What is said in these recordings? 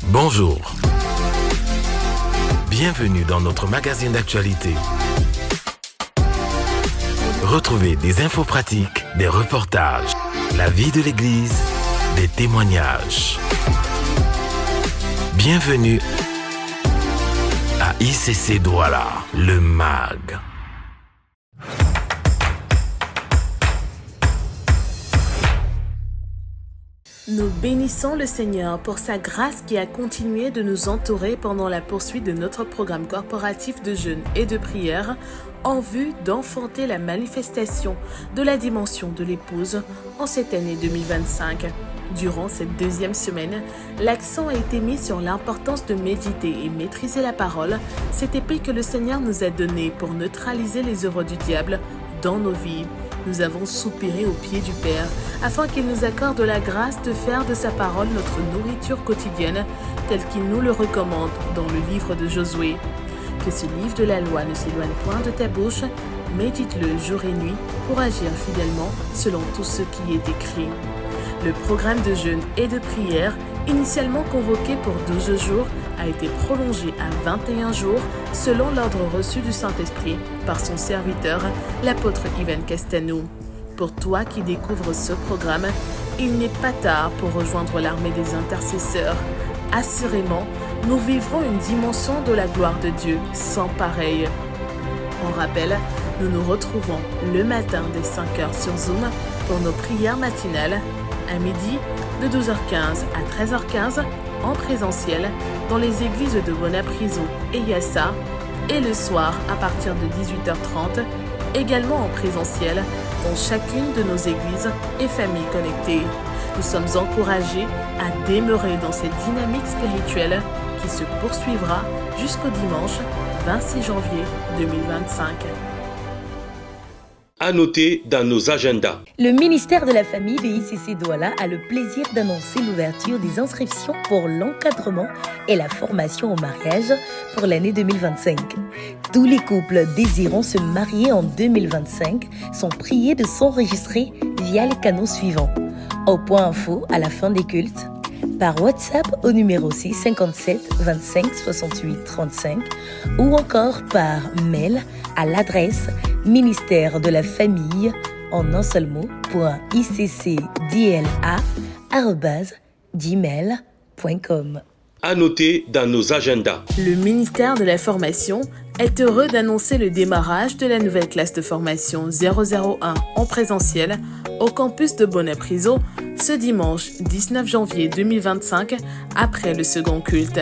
Bonjour. Bienvenue dans notre magazine d'actualité. Retrouvez des infos pratiques, des reportages, la vie de l'Église, des témoignages. Bienvenue à ICC Douala, le MAG. Nous bénissons le Seigneur pour sa grâce qui a continué de nous entourer pendant la poursuite de notre programme corporatif de jeûne et de prière en vue d'enfanter la manifestation de la dimension de l'épouse en cette année 2025. Durant cette deuxième semaine, l'accent a été mis sur l'importance de méditer et maîtriser la parole, cette épée que le Seigneur nous a donnée pour neutraliser les œuvres du diable dans nos vies. Nous avons soupiré au pied du Père afin qu'il nous accorde la grâce de faire de sa parole notre nourriture quotidienne telle qu'il nous le recommande dans le livre de Josué. Que ce livre de la loi ne s'éloigne point de ta bouche, médite-le jour et nuit pour agir fidèlement selon tout ce qui est écrit. Le programme de jeûne et de prière, initialement convoqué pour 12 jours, a été prolongé à 21 jours selon l'ordre reçu du Saint-Esprit par son serviteur, l'apôtre Ivan Castano. Pour toi qui découvres ce programme, il n'est pas tard pour rejoindre l'armée des intercesseurs. Assurément, nous vivrons une dimension de la gloire de Dieu sans pareil. En rappel, nous nous retrouvons le matin dès 5h sur Zoom pour nos prières matinales, à midi de 12h15 à 13h15 en présentiel dans les églises de Bonapriso et Yassa, et le soir à partir de 18h30 également en présentiel dans chacune de nos églises et familles connectées. Nous sommes encouragés à demeurer dans cette dynamique spirituelle qui se poursuivra jusqu'au dimanche 26 janvier 2025. À noter dans nos agendas. Le ministère de la Famille de ICC Douala a le plaisir d'annoncer l'ouverture des inscriptions pour l'encadrement et la formation au mariage pour l'année 2025. Tous les couples désirant se marier en 2025 sont priés de s'enregistrer via les canaux suivants. Au point info à la fin des cultes, par WhatsApp au numéro 657 25 68 35 ou encore par mail à l'adresse ministère de la famille en un seul mot .iccdla@gmail.com. À noter dans nos agendas. Le ministère de la Formation est heureux d'annoncer le démarrage de la nouvelle classe de formation 001 en présentiel au campus de Bonapriso ce dimanche 19 janvier 2025 après le second culte.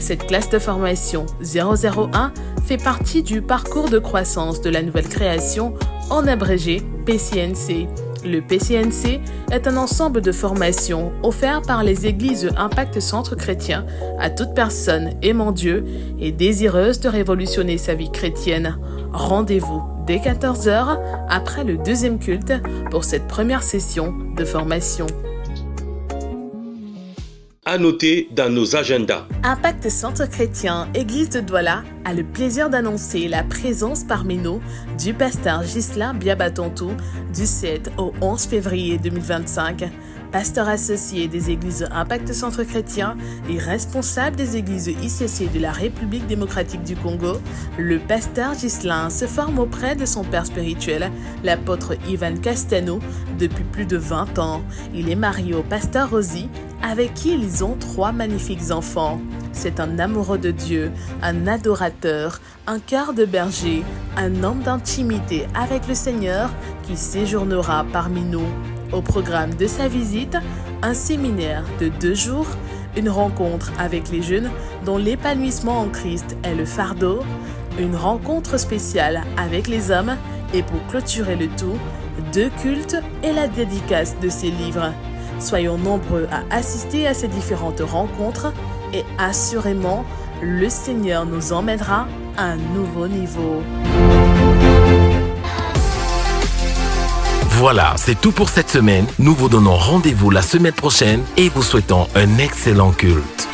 Cette classe de formation 001 fait partie du parcours de croissance de la nouvelle création en abrégé PCNC. Le PCNC est un ensemble de formations offertes par les églises Impact Centre Chrétien à toute personne aimant Dieu et désireuse de révolutionner sa vie chrétienne. Rendez-vous dès 14h après le deuxième culte pour cette première session de formation. À noter dans nos agendas. Impact Centre Chrétien, Église de Douala, a le plaisir d'annoncer la présence parmi nous du pasteur Ghislain Biabatontou du 7 au 11 février 2025. Pasteur associé des églises Impact Centre Chrétien et responsable des églises ICC de la République démocratique du Congo, le pasteur Ghislain se forme auprès de son père spirituel, l'apôtre Ivan Castano, depuis plus de 20 ans. Il est marié au pasteur Rosie, avec qui ils ont 3 magnifiques enfants. C'est un amoureux de Dieu, un adorateur, un cœur de berger, un homme d'intimité avec le Seigneur qui séjournera parmi nous. Au programme de sa visite, un séminaire de 2 jours, une rencontre avec les jeunes dont l'épanouissement en Christ est le fardeau, une rencontre spéciale avec les hommes et pour clôturer le tout, 2 cultes et la dédicace de ses livres. Soyons nombreux à assister à ces différentes rencontres et assurément, le Seigneur nous emmènera à un nouveau niveau. Voilà, c'est tout pour cette semaine. Nous vous donnons rendez-vous la semaine prochaine et vous souhaitons un excellent culte.